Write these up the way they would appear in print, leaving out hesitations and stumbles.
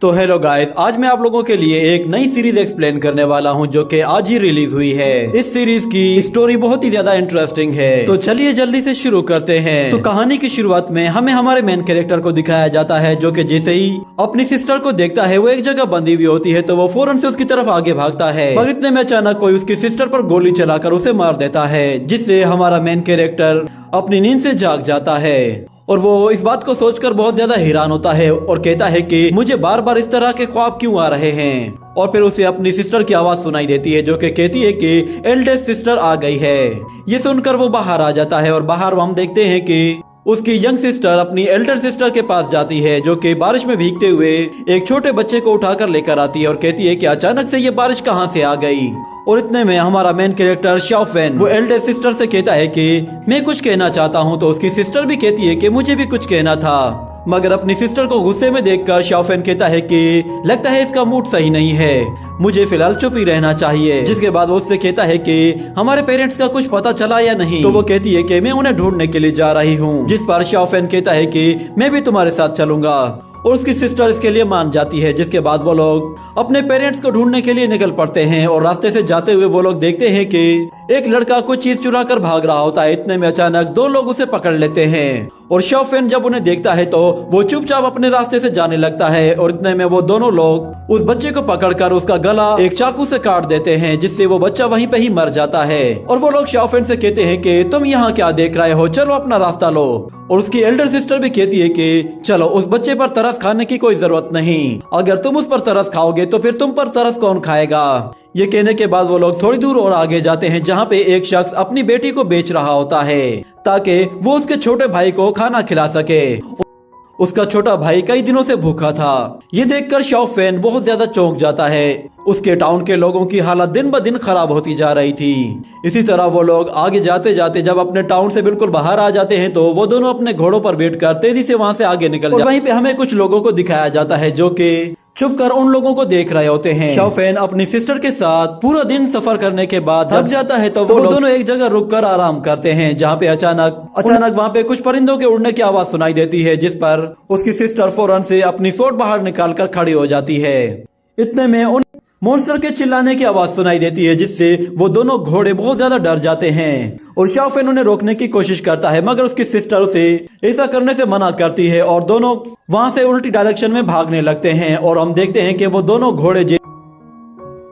तो hello guys, आज मैं आप लोगों के लिए एक नई सीरीज एक्सप्लेन करने वाला हूं जो कि आज ही रिलीज हुई है। इस सीरीज की स्टोरी बहुत ही ज्यादा इंटरेस्टिंग है, तो चलिए जल्दी से शुरू करते हैं। तो कहानी की शुरुआत में हमें हमारे मेन कैरेक्टर को दिखाया जाता है जो कि जैसे ही अपनी सिस्टर को देखता है वो एक जगह बंधी हुई होती है, तो वो फौरन से उसकी तरफ आगे भागता है। मगर इतने में अचानक कोई उसकी सिस्टर पर गोली चलाकर उसे मार देता है, जिससे हमारा मेन कैरेक्टर अपनी नींद से जाग जाता है और वो इस बात को सोचकर बहुत ज्यादा हैरान होता है और कहता है कि मुझे बार बार इस तरह के ख्वाब क्यों आ रहे हैं। और फिर उसे अपनी सिस्टर की आवाज सुनाई देती है जो कि कहती है कि एल्डेस्ट सिस्टर आ गई है। ये सुनकर वो बाहर आ जाता है और बाहर हम देखते हैं कि उसकी यंग सिस्टर अपनी एल्डर सिस्टर के पास जाती है जो कि बारिश में भीगते हुए एक छोटे बच्चे को उठाकर लेकर आती है और कहती है कि अचानक से ये बारिश कहाँ से आ गई। और इतने में हमारा मेन कैरेक्टर शाओफेन वो एल्डर सिस्टर से कहता है कि मैं कुछ कहना चाहता हूँ, तो उसकी सिस्टर भी कहती है कि मुझे भी कुछ कहना था। मगर अपनी सिस्टर को गुस्से में देखकर शाओफेन कहता है कि लगता है इसका मूड सही नहीं है, मुझे फिलहाल चुप ही रहना चाहिए। जिसके बाद वो उससे कहता है कि हमारे पेरेंट्स का कुछ पता चला या नहीं, तो वो कहती है कि मैं उन्हें ढूंढने के लिए जा रही हूँ। जिस पर शाओफेन कहता है कि मैं भी तुम्हारे साथ चलूंगा और उसकी सिस्टर इसके लिए मान जाती है। जिसके बाद वो लोग अपने पेरेंट्स को ढूंढने के लिए निकल पड़ते हैं और रास्ते से जाते हुए वो लोग देखते हैं कि एक लड़का कुछ चीज चुरा कर भाग रहा होता है। इतने में अचानक दो लोग उसे पकड़ लेते हैं और शाओफेन जब उन्हें देखता है तो वो चुपचाप अपने रास्ते से जाने लगता है। और इतने में वो दोनों लोग उस बच्चे को पकड़कर उसका गला एक चाकू से काट देते हैं, जिससे वो बच्चा वहीं पे ही मर जाता है। और वो लोग शाओफेन से कहते हैं कि तुम यहाँ क्या देख रहे हो, चलो अपना रास्ता लो। और उसकी एल्डर सिस्टर भी कहती है कि चलो, उस बच्चे पर तरस खाने की कोई जरूरत नहीं, अगर तुम उस पर तरस खाओगे तो फिर तुम पर तरस कौन खाएगा। ये कहने के बाद वो लोग थोड़ी दूर और आगे जाते हैं जहाँ पे एक शख्स अपनी बेटी को बेच रहा होता है ताकि वो उसके छोटे भाई को खाना खिला सके। उसका छोटा भाई कई दिनों से भूखा था। ये देखकर शाओफेन बहुत ज्यादा चौंक जाता है। उसके टाउन के लोगों की हालत दिन ब दिन खराब होती जा रही थी। इसी तरह वो लोग आगे जाते जाते जब अपने टाउन से बिल्कुल बाहर आ जाते हैं तो वो दोनों अपने घोड़ों पर बैठकर तेजी से वहाँ से आगे निकल जाते हैं। वहीं पे हमें कुछ लोगों को दिखाया जाता है जो कि चुप कर उन लोगों को देख रहे होते हैं। शाओफेन अपनी सिस्टर के साथ पूरा दिन सफर करने के बाद थक जाता है तो वो दोनों एक जगह रुककर आराम करते हैं, जहाँ पे अचानक वहाँ पे कुछ परिंदों के उड़ने की आवाज सुनाई देती है, जिस पर उसकी सिस्टर फौरन से अपनी सोट बाहर निकालकर खड़ी हो जाती है। इतने में उन मॉन्स्टर के चिल्लाने की आवाज सुनाई देती है, जिससे वो दोनों घोड़े बहुत ज्यादा डर जाते हैं और शाओफेन उन्हें रोकने की कोशिश करता है, मगर उसकी सिस्टर उसे ऐसा करने से मना करती है और दोनों वहां से उल्टी डायरेक्शन में भागने लगते हैं। और हम देखते हैं कि वो दोनों घोड़े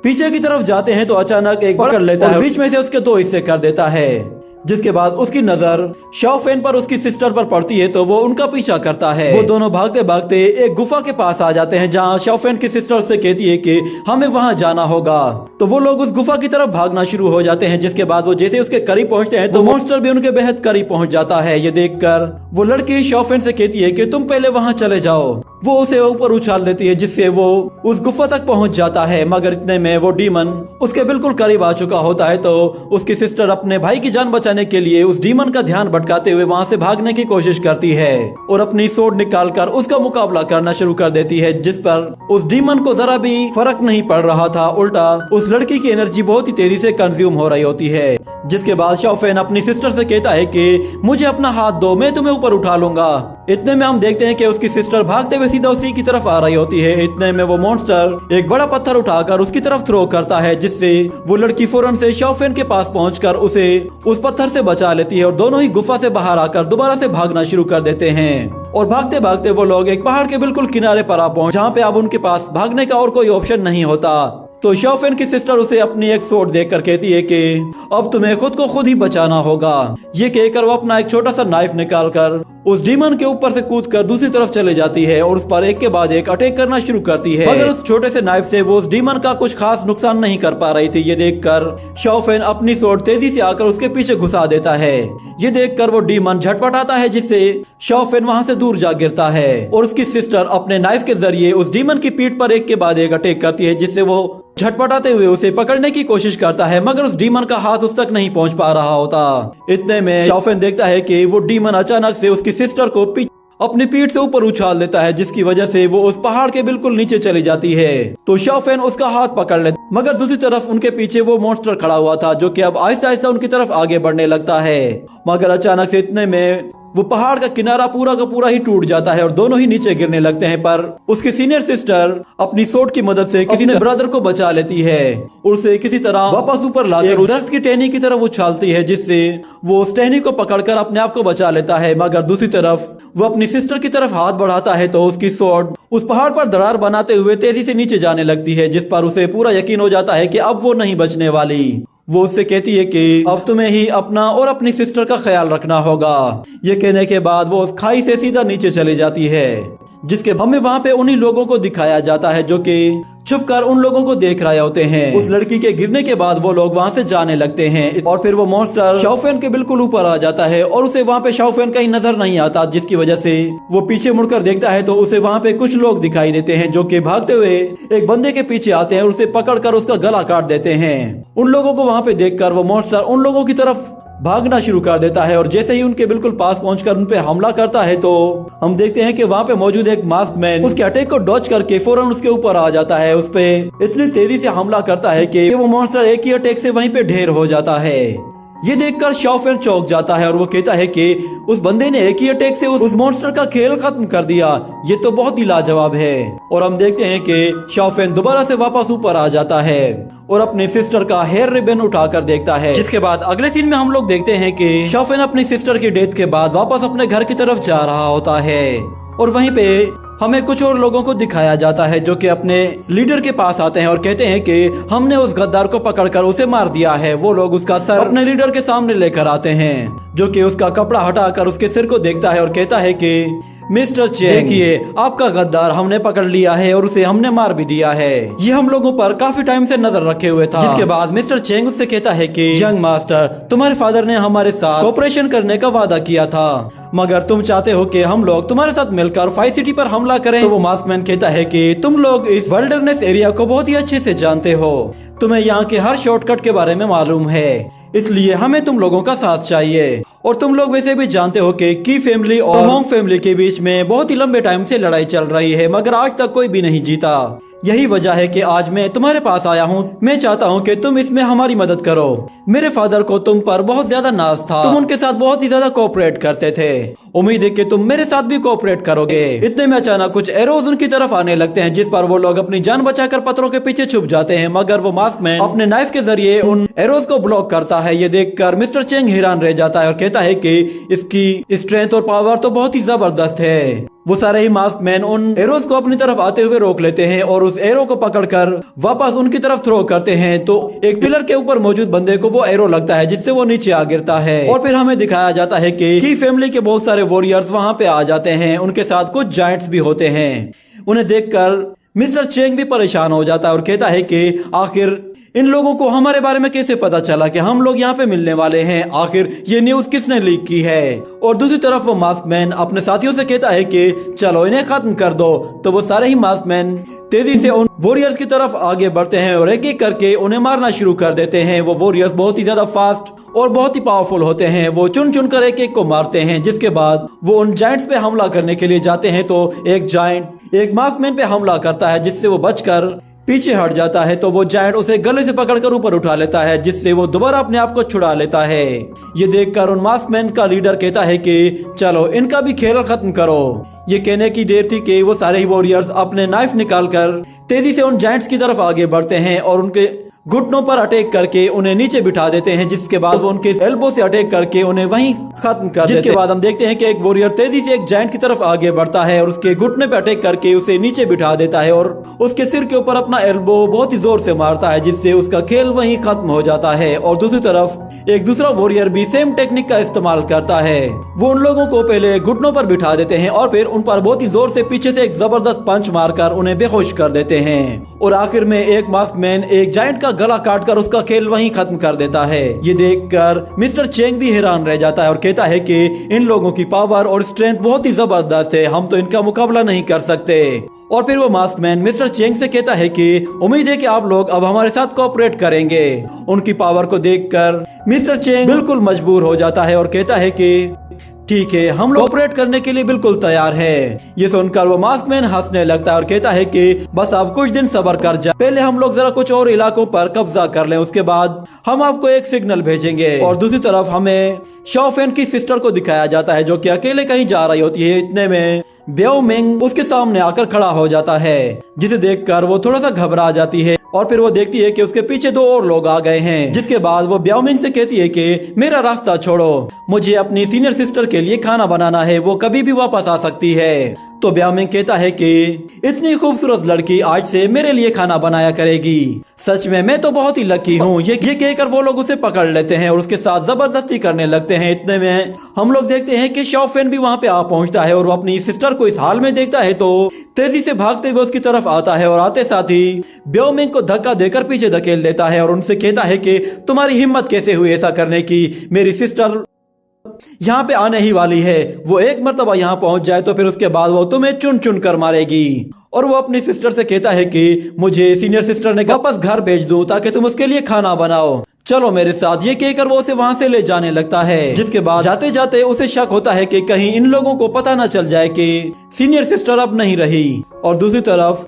पीछे की तरफ जाते हैं तो अचानक एक पकड़ लेता है, बीच में से उसके दो हिस्से कर देता है। जिसके बाद उसकी नजर शाओफेन पर उसकी सिस्टर पर पड़ती है तो वो उनका पीछा करता है। वो दोनों भागते भागते एक गुफा के पास आ जाते हैं जहाँ शाओफेन की सिस्टर से कहती है कि हमें वहाँ जाना होगा। तो वो लोग उस गुफा की तरफ भागना शुरू हो जाते हैं। जिसके बाद वो जैसे उसके करीब पहुँचते हैं तो मॉन्स्टर भी उनके बेहद करीब पहुँच जाता है। ये देखकर वो लड़की शाओफेन से कहती है कि तुम पहले वहाँ चले जाओ। वो उसे ऊपर उछाल देती है, जिससे वो उस गुफा तक पहुंच जाता है। मगर इतने में वो डीमन उसके बिल्कुल करीब आ चुका होता है, तो उसकी सिस्टर अपने भाई की जान बचाने के लिए उस डीमन का ध्यान भटकाते हुए वहां से भागने की कोशिश करती है और अपनी सोड निकालकर उसका मुकाबला करना शुरू कर देती है, जिस पर उस डीमन को जरा भी फर्क नहीं पड़ रहा था। उल्टा उस लड़की की एनर्जी बहुत ही तेजी से कंज्यूम हो रही होती है। जिसके बाद शाओफेन अपनी सिस्टर से कहता है कि मुझे अपना हाथ दो, मैं तुम्हें ऊपर उठा लूंगा। इतने में हम देखते हैं कि उसकी सिस्टर भागते हुए सीधा उसी की तरफ आ रही होती है। इतने में वो मॉन्स्टर एक बड़ा पत्थर उठाकर उसकी तरफ थ्रो करता है, जिससे वो लड़की फौरन से शाओफेन के पास पहुंचकर उसे उस पत्थर से बचा लेती है और दोनों ही गुफा से बाहर आकर दोबारा से भागना शुरू कर देते हैं। और भागते भागते वो लोग एक पहाड़ के बिल्कुल किनारे पर आ पहुंचे, जहाँ पे अब उनके पास भागने का और कोई ऑप्शन नहीं होता। तो शाओफेन की सिस्टर उसे अपनी एक सोट देकर कहती है कि अब तुम्हें खुद को खुद ही बचाना होगा। ये कहकर वो अपना एक छोटा सा नाइफ निकालकर उस डीमन के ऊपर से कूदकर दूसरी तरफ चले जाती है और उस पर एक के बाद एक अटैक करना शुरू करती है। मगर उस छोटे से नाइफ से वो उस डीमन का कुछ खास नुकसान नहीं कर पा रही थी। ये देखकर शाओफेन अपनी सोट तेजी से आकर उसके पीछे घुसा देता है। ये देखकर वो डीमन झटपटाता है, जिससे शाओफेन वहां से दूर जा गिरता है और उसकी सिस्टर अपने नाइफ के जरिए उस डीमन की पीठ पर एक के बाद एक अटैक करती है, जिससे वो झटपटाते हुए उसे पकड़ने की कोशिश करता है, मगर उस डीमन का हाथ उस तक नहीं पहुंच पा रहा होता। इतने में शाओफेन देखता है कि वो डीमन अचानक से उसकी सिस्टर को अपनी पीठ से ऊपर उछाल देता है, जिसकी वजह से वो उस पहाड़ के बिल्कुल नीचे चली जाती है। तो शाओफेन उसका हाथ पकड़ लेता, मगर दूसरी तरफ उनके पीछे वो मॉन्स्टर खड़ा हुआ था जो कि अब आहिस्ता आहिस्ता उनकी तरफ आगे बढ़ने लगता है। मगर अचानक से इतने में वो पहाड़ का किनारा पूरा का पूरा ही टूट जाता है और दोनों ही नीचे गिरने लगते हैं। पर उसकी सीनियर सिस्टर अपनी सोट की मदद से किसी ने ब्रदर को बचा लेती है और उसे किसी तरह वापस ऊपर लाकर दरख्त की टहनी की तरफ उछालती है, जिससे वो उस टहनी को पकड़कर अपने आप को बचा लेता है। मगर दूसरी तरफ वो अपनी सिस्टर की तरफ हाथ बढ़ाता है तो उसकी सोट उस पहाड़ पर दरार बनाते हुए तेजी से नीचे जाने लगती है, जिस पर उसे पूरा यकीन हो जाता है कि अब वो नहीं बचने वाली। वो उससे कहती है कि अब तुम्हें ही अपना और अपनी सिस्टर का ख्याल रखना होगा। ये कहने के बाद वो उस खाई से सीधा नीचे चली जाती है, जिसके हमें वहाँ पे उन्हीं लोगों को दिखाया जाता है जो कि छुपकर उन लोगों को देख रहे होते हैं। उस लड़की के गिरने के बाद वो लोग वहाँ से जाने लगते हैं और फिर वो मॉन्स्टर शाओफेन के बिल्कुल ऊपर आ जाता है और उसे वहाँ पे शाओफेन कहीं नजर नहीं आता, जिसकी वजह से वो पीछे मुड़कर देखता है तो उसे वहाँ पे कुछ लोग दिखाई देते हैं जो कि भागते हुए एक बंदे के पीछे आते हैं और उसे पकड़कर उसका गला काट देते हैं। उन लोगों को वहाँ पे देखकर वो मॉन्स्टर उन लोगों की तरफ भागना शुरू कर देता है और जैसे ही उनके बिल्कुल पास पहुंचकर उन पे हमला करता है तो हम देखते हैं कि वहाँ पे मौजूद एक मास्क मैन उसके अटैक को डॉच करके फौरन उसके ऊपर आ जाता है। उस पे इतनी तेजी से हमला करता है कि वो मॉन्स्टर एक ही अटैक से वहीं पे ढेर हो जाता है। ये देखकर शाओफेन चौंक जाता है और वो कहता है कि उस बंदे ने एक ही अटैक से उस मॉन्स्टर का खेल खत्म कर दिया, ये तो बहुत ही लाजवाब है। और हम देखते हैं कि शाओफेन दोबारा से वापस ऊपर आ जाता है और अपनी सिस्टर का हेयर रिबन उठाकर देखता है, जिसके बाद अगले सीन में हम लोग देखते हैं कि शाओफेन अपनी सिस्टर की डेथ के बाद वापस अपने घर की तरफ जा रहा होता है और वहीं पे हमें कुछ और लोगों को दिखाया जाता है जो कि अपने लीडर के पास आते हैं और कहते हैं कि हमने उस गद्दार को पकड़कर उसे मार दिया है। वो लोग उसका सर अपने लीडर के सामने लेकर आते हैं जो कि उसका कपड़ा हटाकर उसके सिर को देखता है और कहता है कि मिस्टर चेंग, देखिए आपका गद्दार हमने पकड़ लिया है और उसे हमने मार भी दिया है। ये हम लोगों पर काफी टाइम से नजर रखे हुए था। जिसके बाद मिस्टर चेंग उससे कहता है कि यंग मास्टर, तुम्हारे फादर ने हमारे साथ कोऑपरेशन करने का वादा किया था, मगर तुम चाहते हो कि हम लोग तुम्हारे साथ मिलकर फाइव सिटी पर हमला करें। तो वो मास्कमैन कहता है कि तुम लोग इस वर्ल्डरनेस एरिया को बहुत ही अच्छे से जानते हो, तुम्हें यहाँ के हर शॉर्टकट के बारे में मालूम है, इसलिए हमें तुम लोगों का साथ चाहिए। और तुम लोग वैसे भी जानते हो कि की फैमिली और होंग फैमिली के बीच में बहुत ही लंबे टाइम से लड़ाई चल रही है, मगर आज तक कोई भी नहीं जीता। यही वजह है कि आज मैं तुम्हारे पास आया हूँ। मैं चाहता हूँ कि तुम इसमें हमारी मदद करो। मेरे फादर को तुम पर बहुत ज्यादा नाज था, तुम उनके साथ बहुत ही ज्यादा कोऑपरेट करते थे, उम्मीद है कि तुम मेरे साथ भी कोऑपरेट करोगे। इतने में अचानक कुछ एरोज उनकी तरफ आने लगते हैं, जिस पर वो लोग अपनी जान बचाकर पत्थरों के पीछे छुप जाते हैं, मगर वो मास्कमैन अपने नाइफ के जरिए उन एरोज को ब्लॉक करता है। ये देखकर मिस्टर चेंग हैरान रह जाता है और कहता है कि इसकी स्ट्रेंथ और पावर तो बहुत ही जबरदस्त है। वो सारे ही मास्कमैन उन एरोज को अपनी तरफ आते हुए रोक लेते हैं और उस एरो को पकड़कर वापस उनकी तरफ थ्रो करते हैं। तो एक पिलर के ऊपर मौजूद बंदे को वो एरो लगता है, जिससे वो नीचे आ गिरता है। और फिर हमें दिखाया जाता है कि फैमिली के बहुत सारे वॉरियर्स वहाँ पे आ जाते हैं, उनके साथ कुछ जायंट्स भी होते हैं। उन्हें देखकर मिस्टर चेंग भी परेशान हो जाता है और कहता है कि आखिर इन लोगों को हमारे बारे में कैसे पता चला कि हम लोग यहाँ पे मिलने वाले हैं, आखिर ये न्यूज किसने लीक की है। और दूसरी तरफ वो मास्कमैन अपने साथियों से कहता है कि चलो इन्हें खत्म कर दो। तो वो सारे ही मास्कमैन तेजी से उन वॉरियर्स की तरफ आगे बढ़ते हैं और एक एक करके उन्हें मारना शुरू कर देते हैं। वो वॉरियर्स बहुत ही ज्यादा फास्ट और बहुत ही पावरफुल होते हैं। वो चुन चुन कर एक एक को मारते हैं, जिसके बाद वो उन जायंट्स पे हमला करने के लिए जाते हैं। तो एक जायंट एक मास्कमैन पे हमला करता है, जिससे वो बचकर पीछे हट जाता है। तो वो जायंट उसे गले से पकड़कर ऊपर उठा लेता है, जिससे वो दोबारा अपने आप को छुड़ा लेता है। ये देखकर उन मास्कमैन का लीडर कहता है कि चलो इनका भी खेल खत्म करो। ये कहने की देर थी कि वो सारे ही वॉरियर्स अपने नाइफ निकालकर तेजी से उन जायंट्स की तरफ आगे बढ़ते हैं और उनके घुटनों पर अटैक करके उन्हें नीचे बिठा देते हैं, जिसके बाद वो उनके एल्बो से अटैक करके उन्हें वहीं खत्म कर देते हैं। जिसके बाद हम देखते हैं कि एक वॉरियर तेजी से एक जायंट की तरफ आगे बढ़ता है और उसके घुटने पे अटैक करके उसे नीचे बिठा देता है और उसके सिर के ऊपर अपना एल्बो बहुत ही जोर से मारता है, जिससे उसका खेल वहीं खत्म हो जाता है। और दूसरी तरफ एक दूसरा वॉरियर भी सेम टेक्निक का इस्तेमाल करता है। वो उन लोगों को पहले घुटनों पर बिठा देते हैं और फिर उन पर बहुत ही जोर से पीछे से एक जबरदस्त पंच मारकर उन्हें बेहोश कर देते हैं। और आखिर में एक मास्कमैन एक जायंट का गला काटकर उसका खेल वहीं खत्म कर देता है। ये देखकर मिस्टर चेंग भी हैरान रह जाता है और कहता है कि इन लोगों की पावर और स्ट्रेंथ बहुत ही जबरदस्त है, हम तो इनका मुकाबला नहीं कर सकते। और फिर वो मास्कमैन मिस्टर चेंग से कहता है कि उम्मीद है कि आप लोग अब हमारे साथ कोऑपरेट करेंगे। उनकी पावर को देखकर मिस्टर चेंग बिल्कुल मजबूर हो जाता है और कहता है कि ठीक है, हम लोग ऑपरेट करने के लिए बिल्कुल तैयार हैं। ये सुनकर वो मास्कमैन हंसने लगता है और कहता है कि बस आप कुछ दिन सब्र कर जाए, पहले हम लोग जरा कुछ और इलाकों पर कब्जा कर लें, उसके बाद हम आपको एक सिग्नल भेजेंगे। और दूसरी तरफ हमें शाओफेन की सिस्टर को दिखाया जाता है जो कि अकेले कहीं जा रही होती है। इतने में ब्याओ मिंग उसके सामने आकर खड़ा हो जाता है, जिसे देखकर वो थोड़ा सा घबरा जाती है और फिर वो देखती है कि उसके पीछे दो और लोग आ गए हैं। जिसके बाद वो ब्याओ मिंग से कहती है कि मेरा रास्ता छोड़ो, मुझे अपनी सीनियर सिस्टर के लिए खाना बनाना है, वो कभी भी वापस आ सकती है। तो ब्याओ मिंग कहता है कि इतनी खूबसूरत लड़की आज से मेरे लिए खाना बनाया करेगी, सच में मैं तो बहुत ही लकी हूँ। ये कहकर वो लोग उसे पकड़ लेते हैं और उसके साथ जबरदस्ती करने लगते हैं। इतने में हम लोग देखते हैं कि शाओफेन भी वहाँ पे आ पहुँचता है और वो अपनी सिस्टर को इस हाल में देखता है तो तेजी से भागते हुए उसकी तरफ आता है और आते साथ ही ब्याओ मिंग को धक्का देकर पीछे धकेल देता है और उनसे कहता है कि तुम्हारी हिम्मत कैसे हुई ऐसा करने की, मेरी सिस्टर यहाँ पे आने ही वाली है, वो एक मर्तबा यहाँ पहुंच जाए तो फिर उसके बाद वो तुम्हें चुन चुन कर मारेगी। और वो अपनी सिस्टर से कहता है कि मुझे सीनियर सिस्टर ने वापस घर भेज दूं ताकि तुम उसके लिए खाना बनाओ, चलो मेरे साथ। ये कहकर वो उसे वहाँ से ले जाने लगता है, जिसके बाद जाते जाते उसे शक होता है कि कहीं इन लोगों को पता न चल जाए कि सीनियर सिस्टर अब नहीं रही। और दूसरी तरफ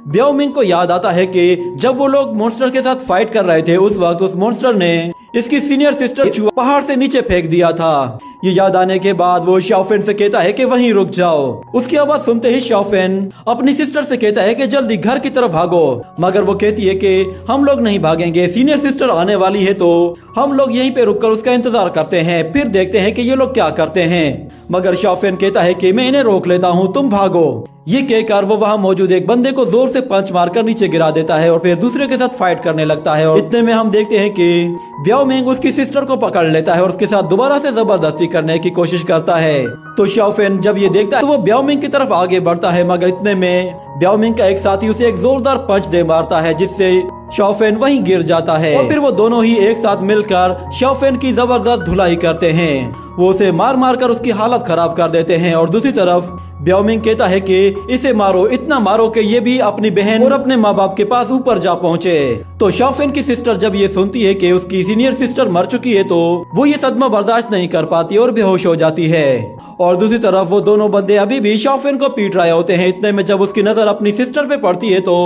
ब्याओ मिंग को याद आता है कि जब वो लोग मॉन्स्टर के साथ फाइट कर रहे थे उस वक्त उस मॉन्स्टर ने इसकी सीनियर सिस्टर चूहा पहाड़ से नीचे फेंक दिया था। ये याद आने के बाद वो शाओफेन से कहता है कि वहीं रुक जाओ। उसकी आवाज सुनते ही शाओफेन अपनी सिस्टर से कहता है कि जल्दी घर की तरफ भागो, मगर वो कहती है कि हम लोग नहीं भागेंगे, सीनियर सिस्टर आने वाली है तो हम लोग यहीं पे रुककर उसका इंतजार करते हैं, फिर देखते हैं कि ये लोग क्या करते हैं। मगर शाओफेन कहता है कि मैं इन्हें रोक लेता हूँ, तुम भागो। ये कहकर वो वहाँ मौजूद एक बंदे को जोर से पंच मारकर नीचे गिरा देता है और फिर दूसरे के साथ फाइट करने लगता है। और इतने में हम देखते हैं कि ब्याओ मिंग उसकी सिस्टर को पकड़ लेता है और उसके साथ दोबारा से जबरदस्ती करने की कोशिश करता है। तो शाओफेन जब ये देखता है तो वो ब्याओ मिंग की तरफ आगे बढ़ता है, मगर इतने में ब्याओ मिंग का एक साथी उसे एक जोरदार पंच दे मारता है, जिससे शाओफेन वहीं गिर जाता है। और फिर वो दोनों ही एक साथ मिलकर शाओफेन की जबरदस्त धुलाई करते हैं, वो उसे मार मार कर उसकी हालत खराब कर देते हैं। और दूसरी तरफ ब्याओ मिंग कहता है कि इसे मारो, इतना मारो कि ये भी अपनी बहन और अपने माँ बाप के पास ऊपर जा पहुँचे। तो शाओफेन की सिस्टर जब ये सुनती है कि उसकी सीनियर सिस्टर मर चुकी है तो वो ये सदमा बर्दाश्त नहीं कर पाती और बेहोश हो जाती है। और दूसरी तरफ वो दोनों बंदे अभी भी शाओफेन को पीट रहे होते हैं। इतने में जब उसकी नजर अपनी सिस्टर पे पड़ती है तो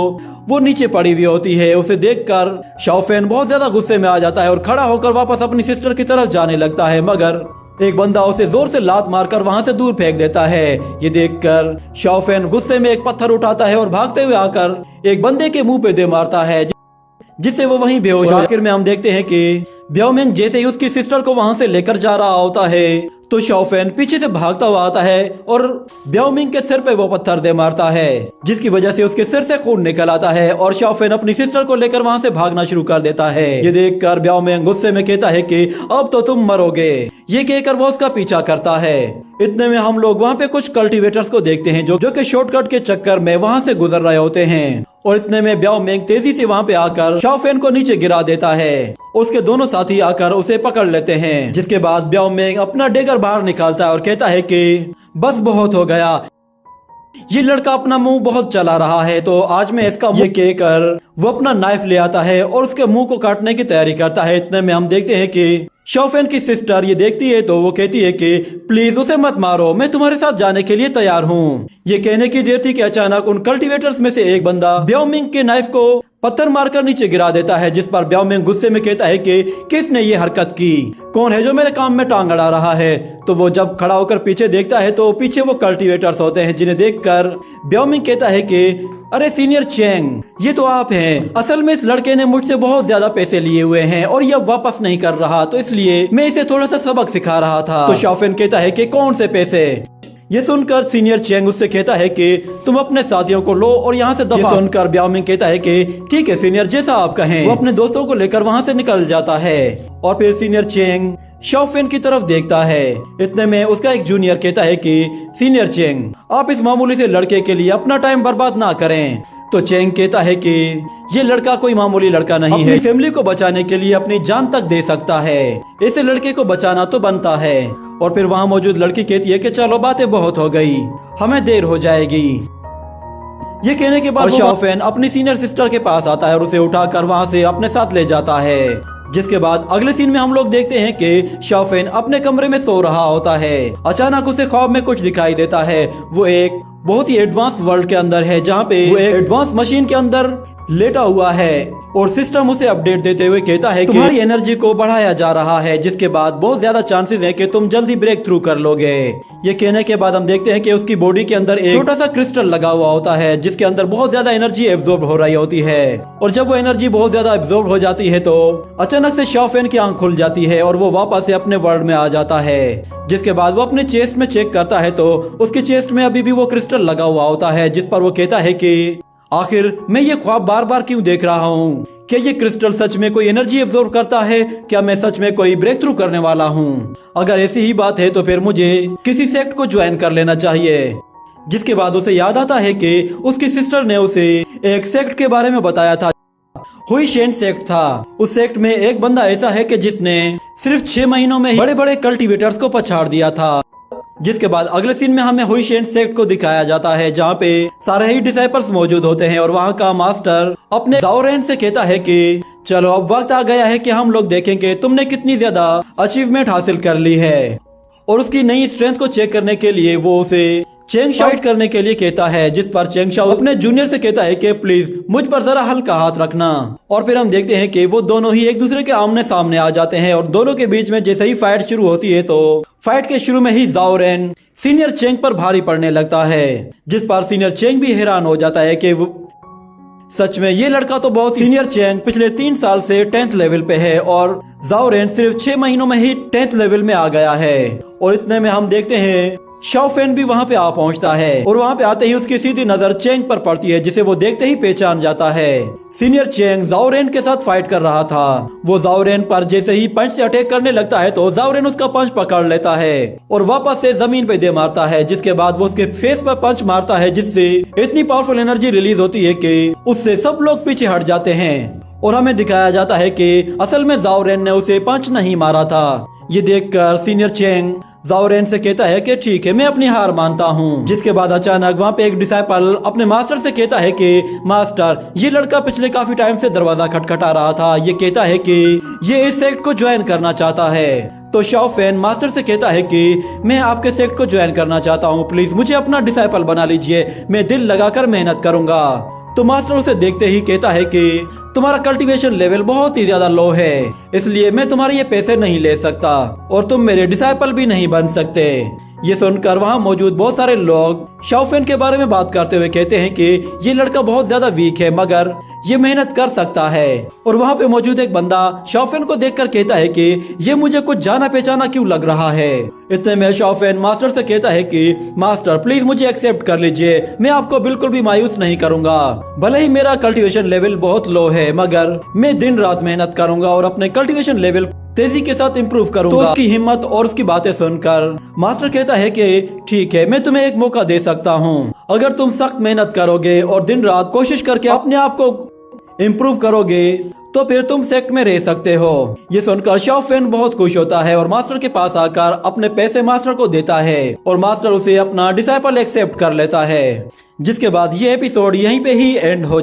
वो नीचे पड़ी हुई होती है। उसे देखकर शाओफेन बहुत ज्यादा गुस्से में आ जाता है और खड़ा होकर वापस अपनी सिस्टर की तरफ जाने लगता है, मगर एक बंदा उसे जोर से लात मारकर वहां से दूर फेंक देता है। ये देखकर शाओफेन गुस्से में एक पत्थर उठाता है और भागते हुए आकर एक बंदे के मुंह पे दे मारता है, जिससे वो वहीं बेहोश हो। आखिर में हम देखते हैं कि ब्याओ मिंग जैसे ही उसकी सिस्टर को वहां से लेकर जा रहा होता है तो शाओफेन पीछे से भागता हुआ आता है और ब्याओ मिंग के सिर पे वो पत्थर दे मारता है, जिसकी वजह से उसके सिर से खून निकल आता है और शाओफेन अपनी सिस्टर को लेकर वहां से भागना शुरू कर देता है। ये देखकर ब्याओ मिंग गुस्से में कहता है कि अब तो तुम मरोगे। ये कहकर वो उसका पीछा करता है। इतने में हम लोग वहाँ पे कुछ कल्टीवेटर्स को देखते हैं जो कि शॉर्टकट के चक्कर में वहाँ से गुजर रहे होते हैं। और इतने में ब्याओ मिंग तेजी से वहाँ पे आकर शाओफेन को नीचे गिरा देता है। उसके दोनों साथी आकर उसे पकड़ लेते हैं, जिसके बाद ब्याओ मिंग अपना डेगर बाहर निकालता है और कहता है कि बस बहुत हो गया, ये लड़का अपना मुंह बहुत चला रहा है तो आज मैं इसका मुंह कहकर वो अपना नाइफ ले आता है और उसके मुंह को काटने की तैयारी करता है। इतने में हम देखते हैं कि शाओफेन की सिस्टर ये देखती है तो वो कहती है कि प्लीज उसे मत मारो, मैं तुम्हारे साथ जाने के लिए तैयार हूँ। ये कहने की देर थी कि अचानक उन कल्टीवेटर्स में से एक बंदा ब्याओ मिंग के नाइफ को पत्थर मारकर नीचे गिरा देता है, जिस पर ब्याओ मिंग गुस्से में कहता है कि किसने ये हरकत की, कौन है जो मेरे काम में टांग अड़ा रहा है। तो वो जब खड़ा होकर पीछे देखता है तो पीछे वो कल्टीवेटर्स होते हैं, जिन्हें देखकर ब्याओ मिंग कहता है कि अरे सीनियर चेंग, ये तो आप हैं। असल में इस लड़के ने मुझसे बहुत ज्यादा पैसे लिए हुए हैं और ये वापस नहीं कर रहा, तो इसलिए मैं इसे थोड़ा सा सबक सिखा रहा था। तो शाओफेन कहता है कि कौन से पैसे। ये सुनकर सीनियर चेंग उससे कहता है कि तुम अपने साथियों को लो और यहाँ से दफा। सुनकर ब्याओ मिंग कहता है कि ठीक है सीनियर, जैसा आप कहें। वो अपने दोस्तों को लेकर वहाँ से निकल जाता है और फिर सीनियर चेंग शाओफेन की तरफ देखता है। इतने में उसका एक जूनियर कहता है कि सीनियर चेंग, आप इस मामूली से लड़के के लिए अपना टाइम बर्बाद ना करें। तो चेंग कहता है कि ये लड़का कोई मामूली लड़का नहीं है, फैमिली को बचाने के लिए अपनी जान तक दे सकता है, ऐसे लड़के को बचाना तो बनता है। और फिर वहाँ मौजूद लड़की कहती है कि चलो बातें बहुत हो गई, हमें देर हो जाएगी। ये कहने के बाद शाओफेन अपनी सीनियर सिस्टर के पास आता है और उसे उठाकर वहाँ से अपने साथ ले जाता है। जिसके बाद अगले सीन में हम लोग देखते हैं कि शाओफेन अपने कमरे में सो रहा होता है। अचानक उसे ख्वाब में कुछ दिखाई देता है। वो एक बहुत ही एडवांस वर्ल्ड के अंदर है, जहाँ पे वो एक एडवांस मशीन के अंदर लेटा हुआ है और सिस्टम उसे अपडेट देते हुए कहता है कि तुम्हारी एनर्जी को बढ़ाया जा रहा है, जिसके बाद बहुत ज्यादा चांसेस है कि तुम जल्दी ब्रेक थ्रू कर लोगे। ये कहने के बाद हम देखते हैं कि उसकी बॉडी के अंदर एक छोटा सा क्रिस्टल लगा हुआ होता है, जिसके अंदर बहुत ज्यादा एनर्जी एब्जॉर्ब हो रही होती है। और जब वो एनर्जी बहुत ज्यादा एब्जॉर्ब हो जाती है तो अचानक से शाओफेन की आंख खुल जाती है और वो वापस से अपने वर्ल्ड में आ जाता है। जिसके बाद वो अपने चेस्ट में चेक करता है तो उसके चेस्ट में अभी भी वो क्रिस्टल लगा हुआ होता है, जिस पर वो कहता है कि आखिर मैं ये ख्वाब बार बार क्यों देख रहा हूँ? क्या ये क्रिस्टल सच में कोई एनर्जी एब्जॉर्ब करता है? क्या मैं सच में कोई ब्रेक थ्रू करने वाला हूँ? अगर ऐसी ही बात है तो फिर मुझे किसी सेक्ट को ज्वाइन कर लेना चाहिए। जिसके बाद उसे याद आता है कि उसकी सिस्टर ने उसे एक सेक्ट के बारे में बताया था, हुईशेन सेक्ट था। उस सेक्ट में एक बंदा ऐसा है कि जिसने सिर्फ 6 महीनों में बड़े बड़े कल्टीवेटर्स को पछाड़ दिया था। जिसके बाद अगले सीन में हमें हुईशेन सेक्ट को दिखाया जाता है, जहाँ पे सारे ही डिसाइपल्स मौजूद होते हैं और वहाँ का मास्टर अपने ज़ाओ रेन से कहता है कि चलो अब वक्त आ गया है कि हम लोग देखेंगे तुमने कितनी ज्यादा अचीवमेंट हासिल कर ली है। और उसकी नई स्ट्रेंथ को चेक करने के लिए वो उसे चेंग शाओ करने के लिए कहता है, जिस पर चेंग शाओ अपने जूनियर से कहता है कि प्लीज मुझ पर जरा हल्का हाथ रखना। और फिर हम देखते हैं कि वो दोनों ही एक दूसरे के आमने सामने आ जाते हैं और दोनों के बीच में जैसे ही फाइट शुरू होती है तो फाइट के शुरू में ही ज़ाओ रेन सीनियर चेंग पर भारी पड़ने लगता है, जिस पर सीनियर चेंग भी हैरान हो जाता है कि सच में ये लड़का तो बहुत सीनियर चेंग पिछले 3 साल से 10th लेवल पे है और ज़ाओ रेन सिर्फ 6 महीनों में ही 10th लेवल में आ गया है। और इतने में हम देखते हैं शाओफेन भी वहाँ पे आ पहुँचता है और वहाँ पे आते ही उसकी सीधी नजर चेंग पर पड़ती है, जिसे वो देखते ही पहचान जाता है। सीनियर चेंग ज़ाओ रेन के साथ फाइट कर रहा था। वो ज़ाओ रेन पर जैसे ही पंच से अटैक करने लगता है तो ज़ाओ रेन उसका पंच पकड़ लेता है और वापस से जमीन पे दे मारता है। जिसके बाद वो उसके फेस पर पंच मारता है, जिससे इतनी पावरफुल एनर्जी रिलीज होती है कि उससे सब लोग पीछे हट जाते हैं। और हमें दिखाया जाता है कि असल में ज़ाओ रेन ने उसे पंच नहीं मारा था। ये देखकर सीनियर चेंग ज़ाओ रेन से कहता है कि ठीक है, मैं अपनी हार मानता हूँ। जिसके बाद अचानक वहाँ पे एक डिसाइपल अपने मास्टर से कहता है कि मास्टर, ये लड़का पिछले काफी टाइम से दरवाजा खटखटा रहा था। ये कहता है कि ये इस सेक्ट को ज्वाइन करना चाहता है। तो शाओफेन मास्टर से कहता है कि मैं आपके सेक्ट को ज्वाइन करना चाहता हूँ, प्लीज मुझे अपना डिसाइपल बना लीजिए, मैं दिल लगाकर मेहनत करूंगा। तो मास्टर उसे देखते ही कहता है कि तुम्हारा कल्टीवेशन लेवल बहुत ही ज्यादा लो है, इसलिए मैं तुम्हारे ये पैसे नहीं ले सकता और तुम मेरे डिसाइपल भी नहीं बन सकते। ये सुनकर वहाँ मौजूद बहुत सारे लोग शाओफेन के बारे में बात करते हुए कहते हैं कि ये लड़का बहुत ज्यादा वीक है मगर ये मेहनत कर सकता है। और वहाँ पे मौजूद एक बंदा शाओफेन को देखकर कहता है कि ये मुझे कुछ जाना पहचाना क्यों लग रहा है। इतने में शाओफेन मास्टर से कहता है कि मास्टर प्लीज मुझे एक्सेप्ट कर लीजिए, मैं आपको बिल्कुल भी मायूस नहीं करूंगा। भले ही मेरा कल्टीवेशन लेवल बहुत लो है मगर मैं दिन रात मेहनत करूंगा और अपने कल्टीवेशन लेवल तेजी के साथ इम्प्रूव करूंगा। तो उसकी हिम्मत और उसकी बातें सुनकर मास्टर कहता है कि ठीक है, मैं तुम्हें एक मौका दे सकता हूँ। अगर तुम सख्त मेहनत करोगे और दिन रात कोशिश करके अपने आप को इम्प्रूव करोगे तो फिर तुम सेक्ट में रह सकते हो। ये सुनकर शाओफेन बहुत खुश होता है और मास्टर के पास आकर अपने पैसे मास्टर को देता है और मास्टर उसे अपना डिसाइपल एक्सेप्ट कर लेता है। जिसके बाद ये एपिसोड यहीं पे ही एंड हो